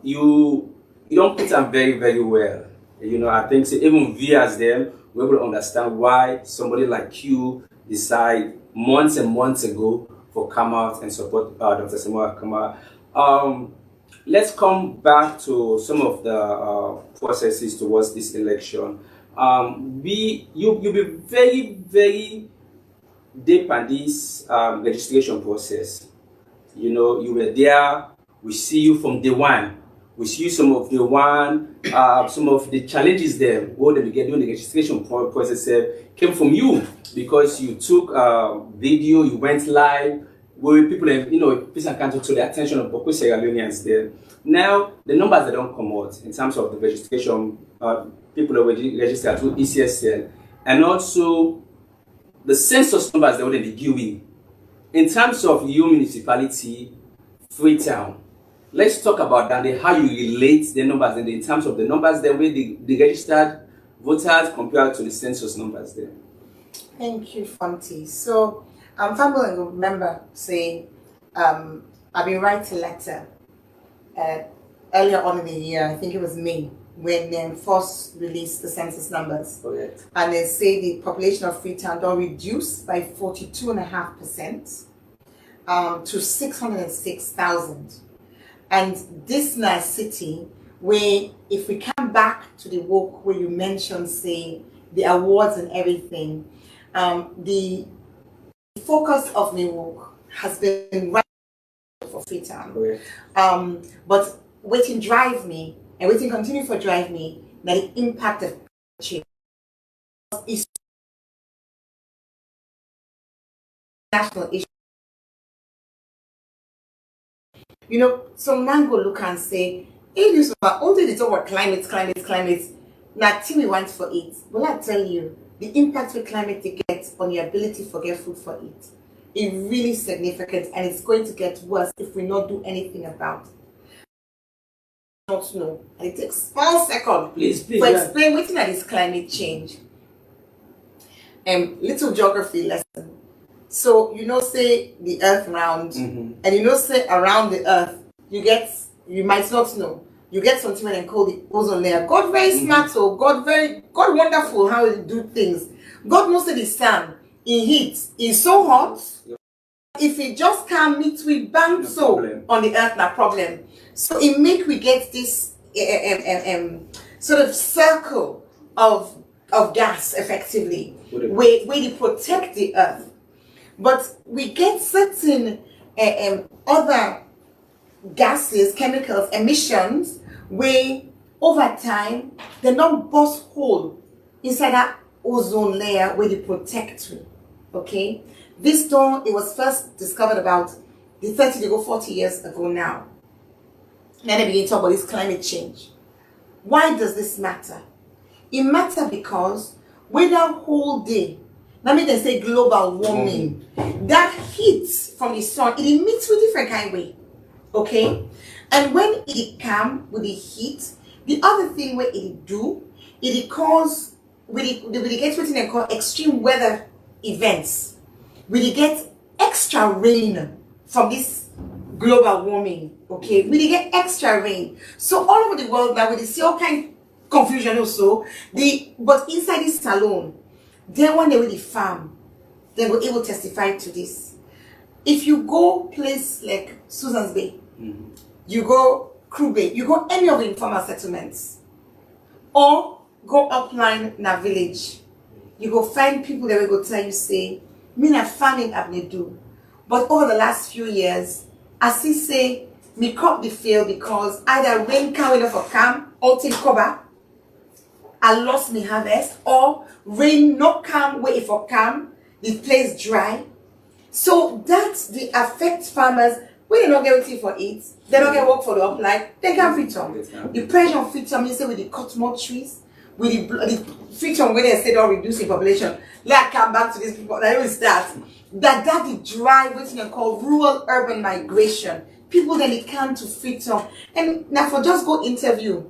you don't put them very, very well. I think so even we as them, we're able to understand why somebody like you decide months and months ago for come out and support Dr. Samuel Kama. Let's come back to some of the processes towards this election. You'll be very, very deep on this registration process. You were there. We see you from day one. We see some of some of the challenges there. What they get doing the registration process came from you because you took video, you went live, where people have, people can come to the attention of Boko Sierra Leoneans there. Now, the numbers that don't come out in terms of the registration, people are registered through ECSL, and also the census numbers that would be given. In terms of your municipality, Freetown, let's talk about that, how you relate the numbers and in terms of the numbers, the way the registered voters compared to the census numbers there. Thank you, Fonty. So, Family will remember saying, I've been writing a letter earlier on in the year, I think it was May, when they first released the census numbers. Correct. And they say the population of Freetown don't reduce by 42.5% to 606,000. And this nice city, where if we come back to the work where you mentioned, say, the awards and everything, the focus of my work has been right for Freetown. But waiting drive me, and waiting continue for drive me, that the impact of change is national issue. Some man go look and say, hey, this all they talk about climate. Now, we want for it. Well, I tell you, the impact of climate they get on your ability to get food for it is really significant, and it's going to get worse if we not do anything about it. Not know. And it takes 1 second please, to explain what is climate change. Little geography lesson. So say the earth round, and say around the earth, you might not know. You get something when they call the ozone layer. God very smart, so God wonderful how he do things. God knows that the sun in heat is so hot. If it just can't meet with bang on the earth, no problem. So it make we get this sort of circle of gas effectively, where they protect the earth. But we get certain other gases, chemicals, emissions, where over time they don't burst hole inside that ozone layer where they protect you. Okay, this stone, it was first discovered about the 30 to 40 years ago now. Then they begin to talk about this climate change. Why does this matter? It matters because with that whole day, let me then say global warming, that heat from the sun, it emits with different kind of way. Okay? And when it comes with the heat, the other thing where it do, it cause, we get what they call extreme weather events. We get extra rain from this global warming. Okay? We get extra rain. So all over the world now, we see all kind of confusion also. But inside this salon, then when they were the farm, they were able to testify to this. If you go place like Susan's Bay, you go Crew Bay, you go any of the informal settlements, or go upline in a village, you go find people that will go tell you, say, me na farming abne do. But over the last few years, I see say, me crop the field because either rain can't wait for calm, or take cover, I lost my harvest, or rain not come wait for calm, the place dry. So that they affect farmers when they don't get anything for it, they don't get work for the upline, they can't feed on. The pressure on feed on means say with the cut more trees, with the feed on when they say don't reduce the population. Let I come back to these people that will start. That the drive what you call rural urban migration. People that they can to feed on. And now for just go interview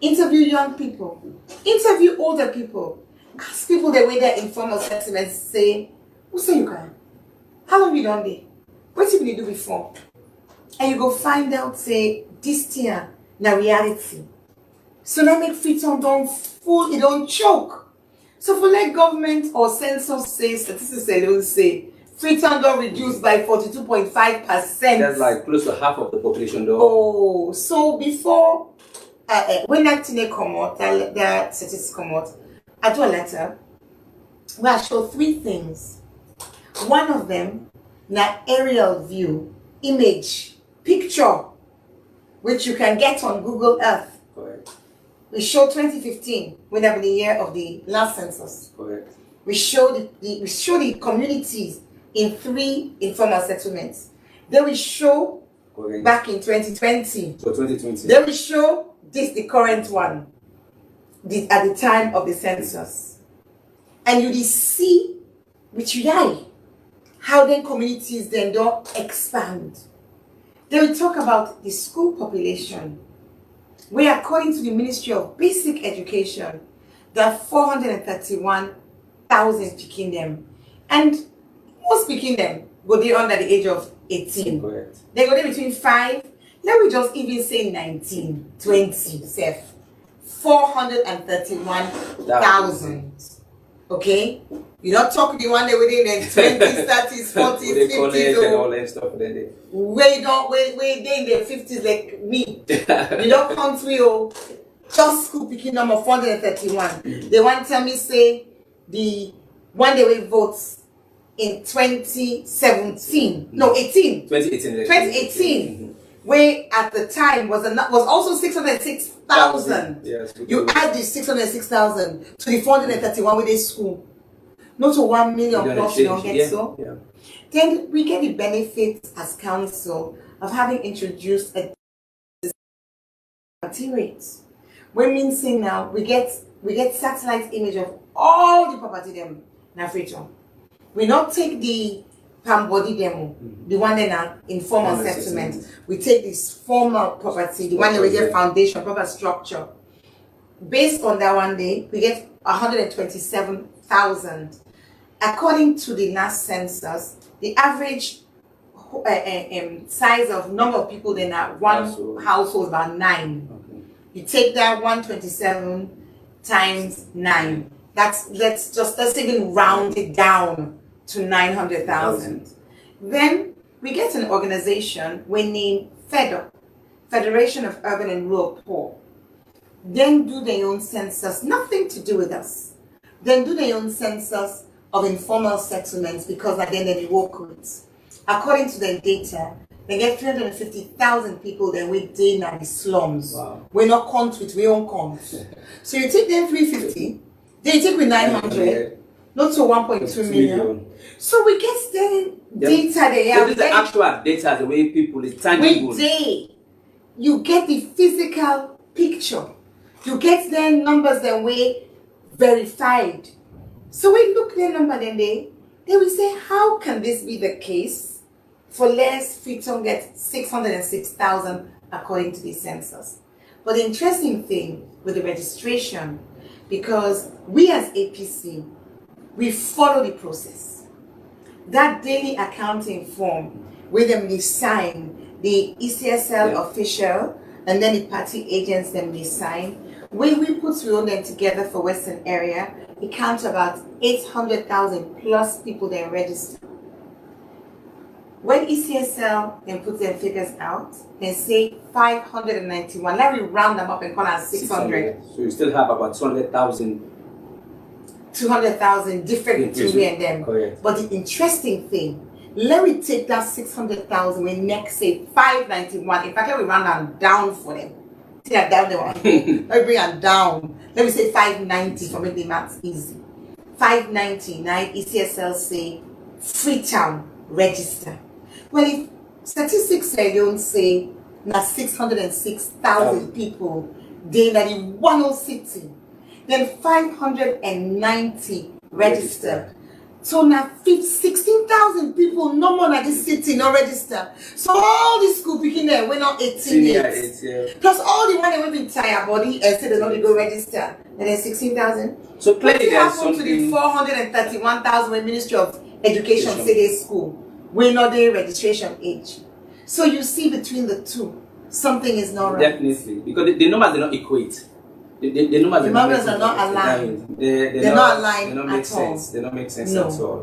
young people, interview older people, ask people the way their informal sentiments say, who say you can? How long you done there? What did you do before? And you go find out, say, this thing na reality. So now make Freetown don't full, it don't choke. So for like government or census say, statistics alone say, Freetown don't reduce by 42.5%. That's like close to half of the population though. Oh, so before, when that thing come out, that statistics come out, I do a letter where I show 3 things. One of them, na aerial view, image, picture, which you can get on Google Earth. Correct. We show 2015, when that was the year of the last census. Correct. We show the communities in 3 informal settlements. Then we show Correct. back in 2020. So 2020. Then we show this, the current one, at the time of the census. And you see, which you eye, how then communities then don't expand. Then we talk about the school population, where according to the Ministry of Basic Education, there are 431,000 speaking them. And most speaking them go there under the age of 18. Correct. They go there between 5, let me just even say 19, 20, self. 431,000. Okay? You not talk the one that within the 20s, 30s, 40s, 50s, and all that stuff. Then they where they in their 50s like me. You don't country or just school picking number 431. They want to tell me say the one day we votes in 2017. No, 18. 2018. Where at the time was also 606,000. Yes, you add the 606,000 to the 431 with this school. Not to 1 million plus you don't get so. Yeah. Then we get the benefit as council of having introduced a property rates. We're saying now we get satellite image of all the property them in Africa. We not take the palm body demo, the one in an informal settlement. We take this formal property, the one that we get foundation, proper structure. Based on that one day, we get 127,000. According to the last census, the average size of number of people in that one household is about 9. Okay. You take that 127 times 9. Let's even round it down to 900,000. Then we get an organization we name FEDUP, Federation of Urban and Rural Poor. Then do their own census, nothing to do with us. Then do their own census of informal settlements because at the end they work with. According to their data, they get 350,000 people then we in the slums. Wow. We're not count with we own count. So you take them 350, then you take with 900, not to 1.2 million. So we get the data they have. So this is the actual data, the way people is tangible. You get the physical picture. You get their numbers that way verified. So we look their number then they will say, how can this be the case for less Freetown get 606,000 according to the census? But the interesting thing with the registration, because we as APC, we follow the process. That daily accounting form where they sign, the ECSL official and then the party agents then they sign. When we put them together for Western area, it counts about 800,000 plus people that register. When ECSL then put their figures out, they say 591. Let me round them up and call it 600. So you still have about 200,000. 200,000 different between we and them. Correct. But the interesting thing, let me take that 600,000 when next say 591. In fact, let me round them down for them. See that down there. Let me bring them down. Let me say 590 for make the maths easy. 599 ECSL say Freetown register. Well, if statistics alone say na 606,000 people they in the one city, then 590 registered. So now 16,000 people no more in this city no register. So all the school picking there we're not 18 years. Plus all the money we've been tired body and say they don't go register. And then 16,000. So clearly what there's happened to the 431,000 when Ministry of Education say they school? We're not the registration age. So you see between the two, something is not right. Definitely, because the numbers do not equate. The numbers are not aligned. They're not aligned They don't at make sense. all. They don't make sense No. at all.